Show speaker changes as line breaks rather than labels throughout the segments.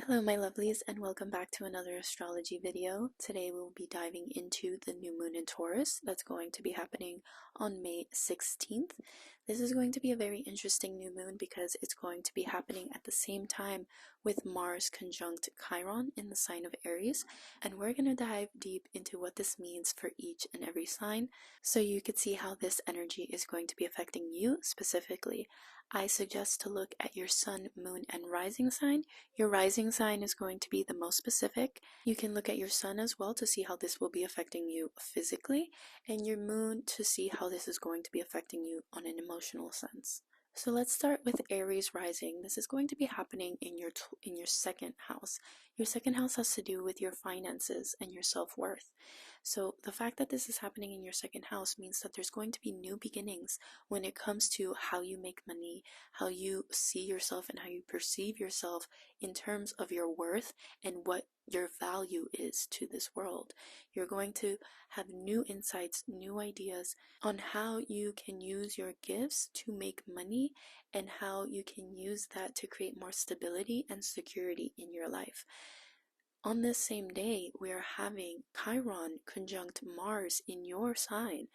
Hello my lovelies, and welcome back to another astrology video. Today we will be diving into the new moon in Taurus that's going to be happening on May 16th. This is going to be a very interesting new moon because it's going to be happening at the same time with Mars conjunct Chiron in the sign of Aries, and we're going to dive deep into what this means for each and every sign so you could see how this energy is going to be affecting you specifically. I suggest to look at your sun, moon, and rising sign. Your rising sign is going to be the most specific. You can look at your sun as well to see how this will be affecting you physically, and your moon to see how this is going to be affecting you on an emotional sense. So let's start with Aries rising. This is going to be happening in your second house. Your second house has to do with your finances and your self-worth. So the fact that this is happening in your second house means that there's going to be new beginnings when it comes to how you make money, how you see yourself, and how you perceive yourself in terms of your worth and what your value is to this world. You're going to have new insights, new ideas on how you can use your gifts to make money and how you can use that to create more stability and security in your life. On this same day, we are having Chiron conjunct Mars in your sign.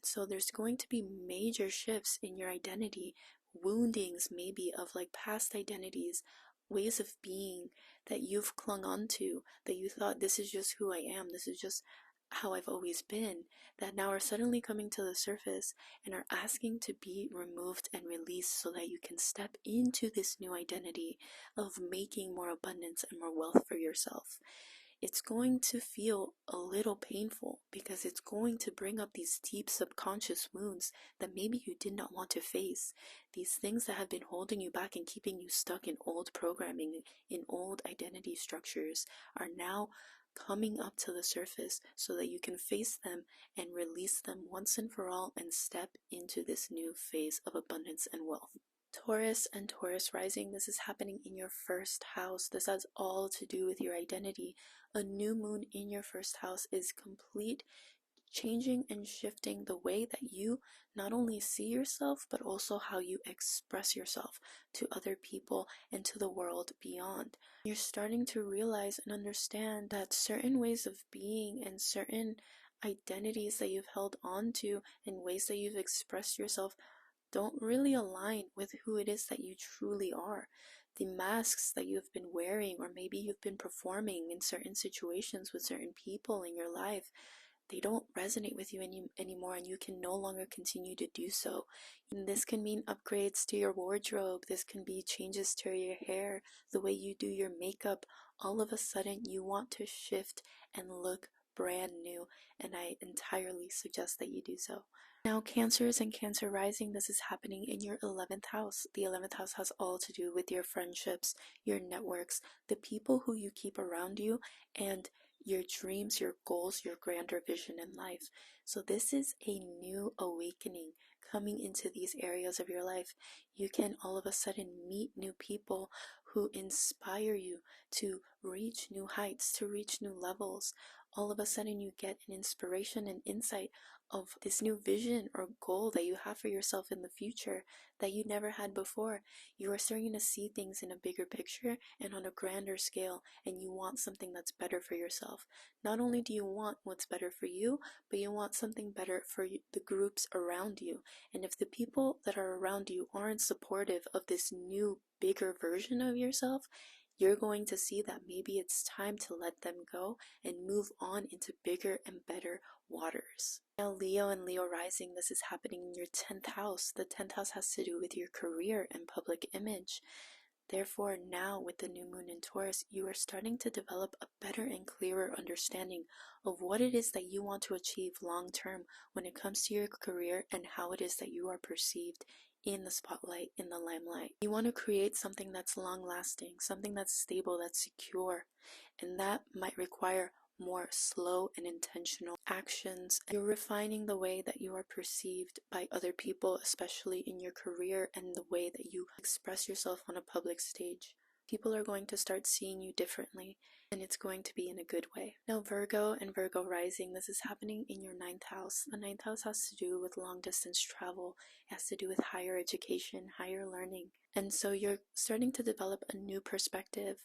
So there's going to be major shifts in your identity, woundings maybe of like past identities, ways of being that you've clung on to, that you thought this is just who I am, this is just how I've always been, that now are suddenly coming to the surface and are asking to be removed and released so that you can step into this new identity of making more abundance and more wealth for yourself. It's going to feel a little painful because it's going to bring up these deep subconscious wounds that maybe you did not want to face. These things that have been holding you back and keeping you stuck in old programming, in old identity structures, are now coming up to the surface so that you can face them and release them once and for all and step into this new phase of abundance and wealth. Taurus and Taurus rising, this is happening in your first house. This has all to do with your identity. A new moon in your first house is complete changing and shifting the way that you not only see yourself, but also how you express yourself to other people and to the world beyond. You're starting to realize and understand that certain ways of being and certain identities that you've held on to and ways that you've expressed yourself don't really align with who it is that you truly are. The masks that you've been wearing, or maybe you've been performing in certain situations with certain people in your life, they don't resonate with you anymore, and you can no longer continue to do so. And this can mean upgrades to your wardrobe. This can be changes to your hair, the way you do your makeup. All of a sudden you want to shift and look brand new, and I entirely suggest that you do so. Now, Cancers and Cancer rising, this is happening in your 11th house. The 11th house has all to do with your friendships, your networks, the people who you keep around you, and your dreams, your goals, your grander vision in life. So this is a new awakening coming into these areas of your life. You can all of a sudden meet new people who inspire you to reach new heights, to reach new levels. All of a sudden you get an inspiration and insight of this new vision or goal that you have for yourself in the future that you never had before. You are starting to see things in a bigger picture and on a grander scale, and you want something that's better for yourself. Not only do you want what's better for you, but you want something better for the groups around you. And if the people that are around you aren't supportive of this new, bigger version of yourself, you're going to see that maybe it's time to let them go and move on into bigger and better waters. Now, Leo and Leo rising, this is happening in your 10th house. The 10th house has to do with your career and public image. Therefore, now with the new moon in Taurus, you are starting to develop a better and clearer understanding of what it is that you want to achieve long term when it comes to your career and how it is that you are perceived in the spotlight, in the limelight. You want to create something that's long lasting, something that's stable, that's secure, and that might require more slow and intentional actions. You're refining the way that you are perceived by other people, especially in your career and the way that you express yourself on a public stage. People are going to start seeing you differently, and it's going to be in a good way. Now, Virgo and Virgo rising, this is happening in your 9th house. The 9th house has to do with long distance travel. It has to do with higher education, higher learning. And so you're starting to develop a new perspective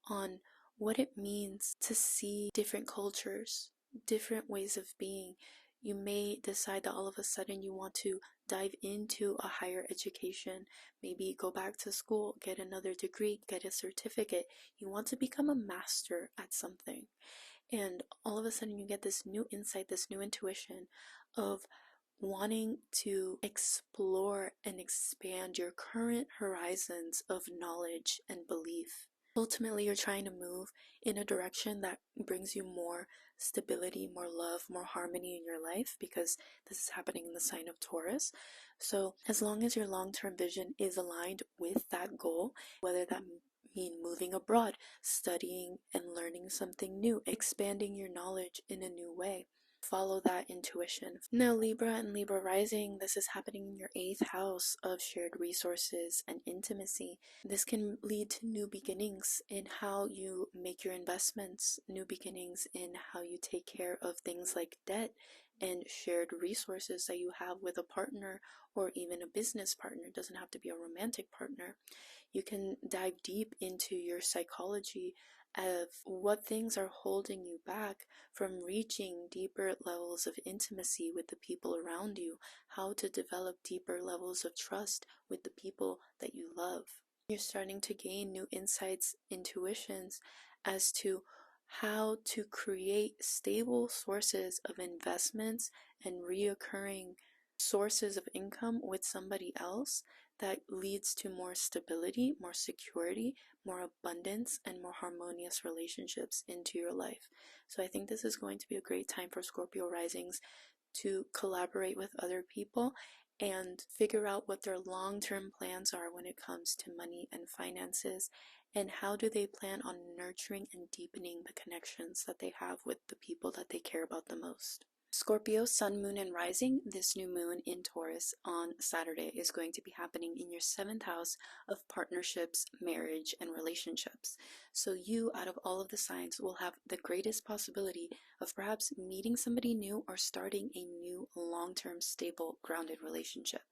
on what it means to see different cultures, different ways of being. You may decide that all of a sudden you want to dive into a higher education, maybe go back to school, get another degree, get a certificate. You want to become a master at something. And all of a sudden you get this new insight, this new intuition of wanting to explore and expand your current horizons of knowledge and belief. Ultimately, you're trying to move in a direction that brings you more stability, more love, more harmony in your life, because this is happening in the sign of Taurus. So as long as your long-term vision is aligned with that goal, whether that mean moving abroad, studying and learning something new, expanding your knowledge in a new way, follow that intuition. Now, Libra and Libra rising, this is happening in your 8th house of shared resources and intimacy. This can lead to new beginnings in how you make your investments, new beginnings in how you take care of things like debt and shared resources that you have with a partner or even a business partner. It doesn't have to be a romantic partner. You can dive deep into your psychology of what things are holding you back from reaching deeper levels of intimacy with the people around you, how to develop deeper levels of trust with the people that you love. You're starting to gain new insights, intuitions as to how to create stable sources of investments and reoccurring sources of income with somebody else that leads to more stability, more security, more abundance, and more harmonious relationships into your life. So I think this is going to be a great time for Scorpio risings to collaborate with other people and figure out what their long-term plans are when it comes to money and finances, and how do they plan on nurturing and deepening the connections that they have with the people that they care about the most. Scorpio, Sun, Moon, and Rising, this new moon in Taurus on Saturday is going to be happening in your 7th house of partnerships, marriage, and relationships. So you, out of all of the signs, will have the greatest possibility of perhaps meeting somebody new or starting a new long-term, stable, grounded relationship.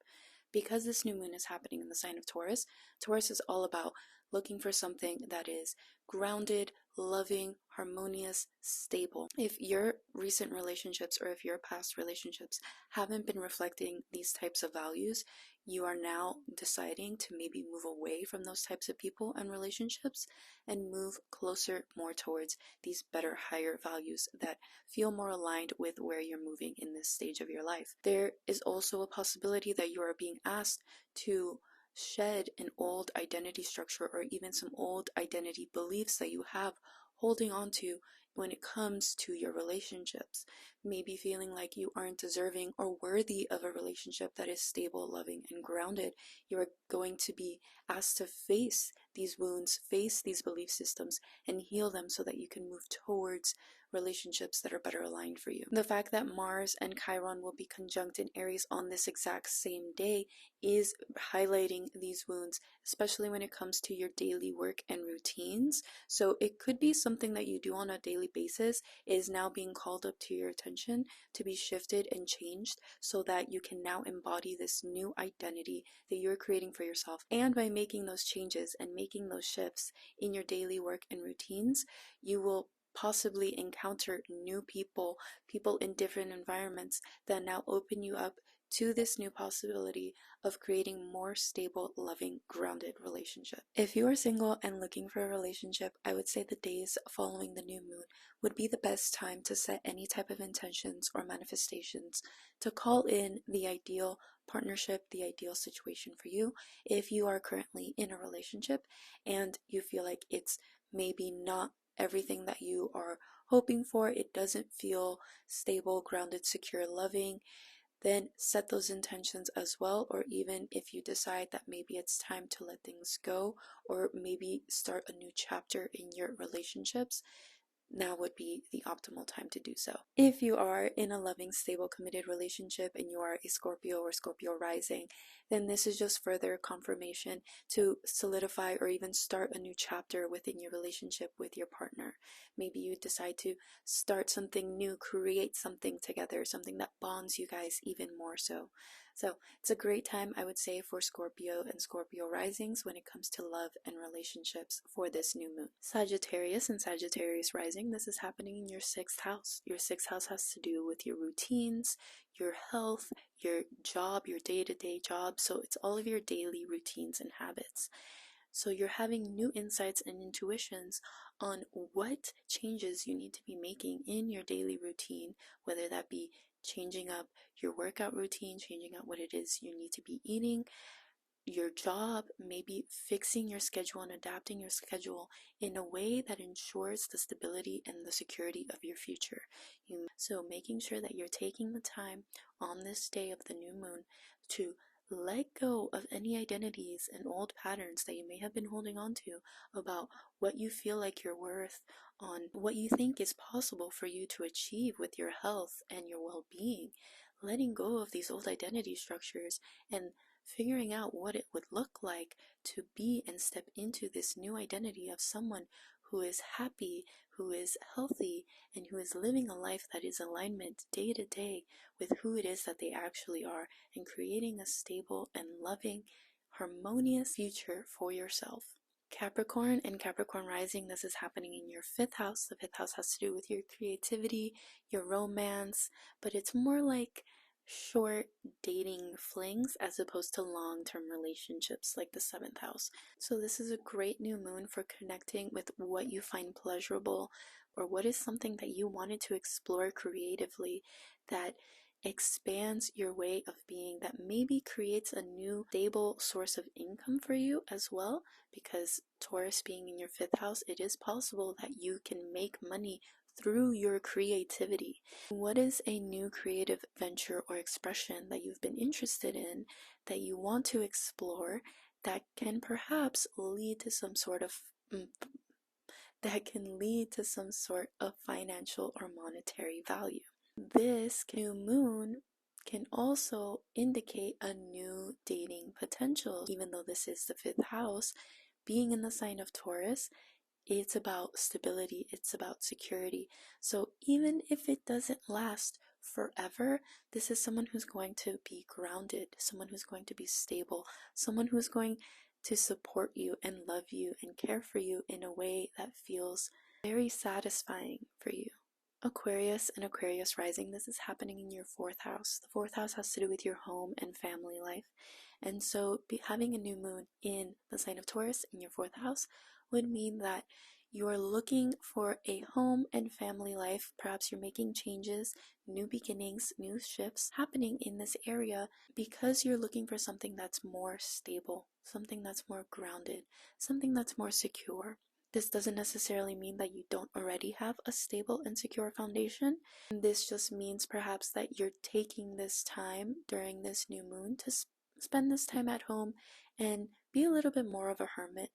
Because this new moon is happening in the sign of Taurus, Taurus is all about looking for something that is grounded, loving, harmonious, stable. If your recent relationships or if your past relationships haven't been reflecting these types of values, you are now deciding to maybe move away from those types of people and relationships and move closer more towards these better, higher values that feel more aligned with where you're moving in this stage of your life. There is also a possibility that you are being asked to shed an old identity structure or even some old identity beliefs that you have holding on to when it comes to your relationships. Maybe feeling like you aren't deserving or worthy of a relationship that is stable, loving, and grounded. You're going to be asked to face these wounds, face these belief systems, and heal them so that you can move towards relationships that are better aligned for you. The fact that Mars and Chiron will be conjunct in Aries on this exact same day is highlighting these wounds, especially when it comes to your daily work and routines. So it could be something that you do on a daily basis is now being called up to your attention to be shifted and changed so that you can now embody this new identity that you're creating for yourself. And by making those changes and making those shifts in your daily work and routines, you will possibly encounter new people in different environments that now open you up to this new possibility of creating more stable, loving, grounded relationship. If you are single and looking for a relationship, I would say the days following the new moon would be the best time to set any type of intentions or manifestations to call in the ideal partnership, the ideal situation for you. If you are currently in a relationship and you feel like it's maybe not everything that you are hoping for, it doesn't feel stable, grounded, secure, loving, then set those intentions as well. Or even if you decide that maybe it's time to let things go or maybe start a new chapter in your relationships, now would be the optimal time to do so. If you are in a loving, stable, committed relationship and you are a Scorpio or Scorpio rising, then this is just further confirmation to solidify or even start a new chapter within your relationship with your partner. Maybe you decide to start something new, create something together, something that bonds you guys even more so. So it's a great time, I would say, for Scorpio and Scorpio risings when it comes to love and relationships for this new moon. Sagittarius and Sagittarius rising, this is happening in your 6th house. Your 6th house has to do with your routines, your health, your job, your day-to-day job. So it's all of your daily routines and habits. So you're having new insights and intuitions on what changes you need to be making in your daily routine, whether that be changing up your workout routine, changing out what it is you need to be eating, your job, maybe fixing your schedule and adapting your schedule in a way that ensures the stability and the security of your future. So making sure that you're taking the time on this day of the new moon to let go of any identities and old patterns that you may have been holding on to about what you feel like you're worth, on what you think is possible for you to achieve with your health and your well-being. Letting go of these old identity structures and figuring out what it would look like to be and step into this new identity of someone who is happy, who is healthy, and who is living a life that is alignment day to day with who it is that they actually are, and creating a stable and loving, harmonious future for yourself. Capricorn and Capricorn rising, this is happening in your 5th house. The 5th house has to do with your creativity, your romance, but it's more like short dating flings as opposed to long-term relationships like the 7th house. So this is a great new moon for connecting with what you find pleasurable, or what is something that you wanted to explore creatively that expands your way of being, that maybe creates a new stable source of income for you as well, because Taurus being in your 5th house, it is possible that you can make money through your creativity. What is a new creative venture or expression that you've been interested in, that you want to explore, that can perhaps lead to some sort of financial or monetary value? This new moon can also indicate a new dating potential. Even though this is the 5th house, being in the sign of Taurus, it's about stability, it's about security. So even if it doesn't last forever, this is someone who's going to be grounded, someone who's going to be stable, someone who's going to support you and love you and care for you in a way that feels very satisfying for you. Aquarius and Aquarius rising, this is happening in your 4th house. The 4th house has to do with your home and family life. And so having a new moon in the sign of Taurus in your 4th house would mean that you're looking for a home and family life. Perhaps you're making changes, new beginnings, new shifts happening in this area because you're looking for something that's more stable, something that's more grounded, something that's more secure. This doesn't necessarily mean that you don't already have a stable and secure foundation. This just means perhaps that you're taking this time during this new moon to spend this time at home and be a little bit more of a hermit.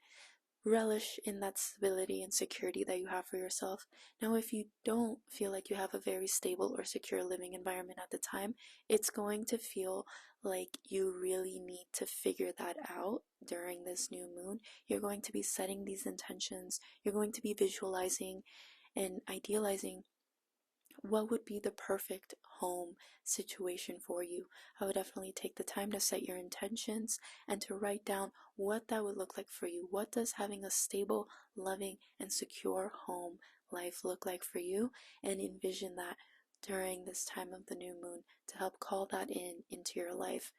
Relish in that stability and security that you have for yourself. Now, if you don't feel like you have a very stable or secure living environment at the time, it's going to feel like you really need to figure that out during this new moon. You're going to be setting these intentions. You're going to be visualizing and idealizing what would be the perfect home situation for you. I would definitely take the time to set your intentions and to write down what that would look like for you. What does having a stable, loving, and secure home life look like for you? And envision that during this time of the new moon to help call that into your life.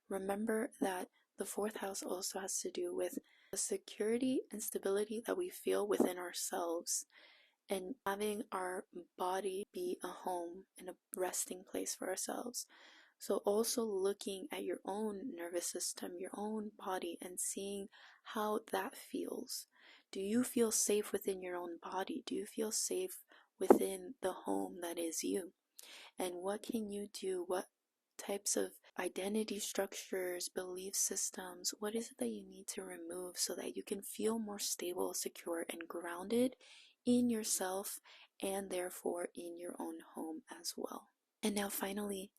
Remember that the 4th house also has to do with the security and stability that we feel within ourselves, and having our body be a home and a resting place for ourselves. So also looking at your own nervous system, your own body, and seeing how that feels. Do you feel safe within your own body? Do you feel safe within the home that is you? And what can you do? What types of identity structures, belief systems, what is it that you need to remove so that you can feel more stable, secure, and grounded in yourself, and therefore in your own home as well? And now finally,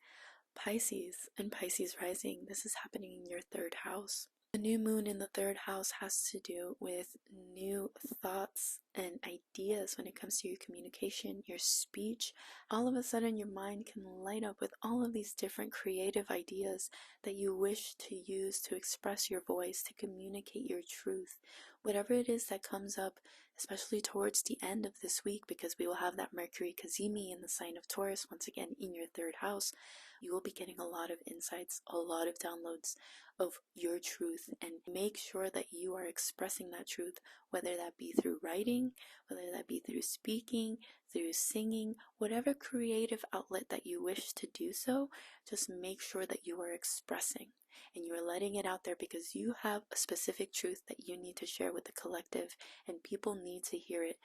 Pisces and Pisces rising, this is happening in your 3rd house. The new moon in the third house has to do with new thoughts and ideas when it comes to your communication, your speech. All of a sudden, your mind can light up with all of these different creative ideas that you wish to use to express your voice, to communicate your truth. Whatever it is that comes up, especially towards the end of this week, because we will have that Mercury Cazimi in the sign of Taurus once again in your third house, you will be getting a lot of insights, a lot of downloads of your truth, and make sure that you are expressing that truth, whether that be through writing, whether that be through speaking, through singing, whatever creative outlet that you wish to do so. Just make sure that you are expressing and you are letting it out there, because you have a specific truth that you need to share with the collective and people need to hear it.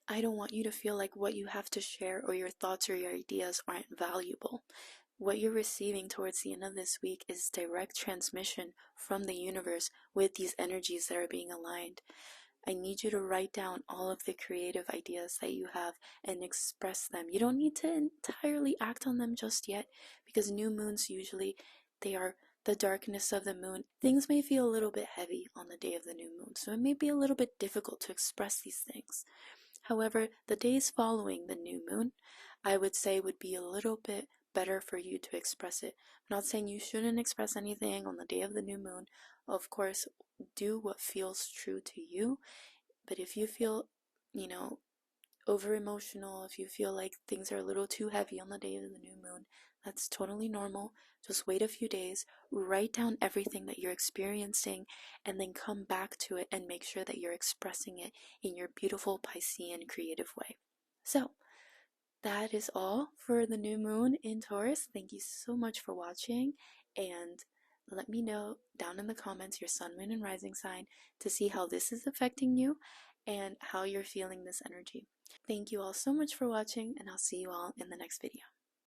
I don't want you to feel like what you have to share or your thoughts or your ideas aren't valuable. What you're receiving towards the end of this week is direct transmission from the universe with these energies that are being aligned. I need you to write down all of the creative ideas that you have and express them. You don't need to entirely act on them just yet, because new moons usually, they are the darkness of the moon. Things may feel a little bit heavy on the day of the new moon, so it may be a little bit difficult to express these things. However, the days following the new moon, I would say, would be a little bit better for you to express it. I'm not saying you shouldn't express anything on the day of the new moon. Of course, do what feels true to you. But if you feel, over emotional, if you feel like things are a little too heavy on the day of the new moon, that's totally normal. Just wait a few days, write down everything that you're experiencing, and then come back to it and make sure that you're expressing it in your beautiful Piscean creative way. So, that is all for the new moon in Taurus. Thank you so much for watching, and let me know down in the comments your sun, moon, and rising sign to see how this is affecting you and how you're feeling this energy. Thank you all so much for watching, and I'll see you all in the next video.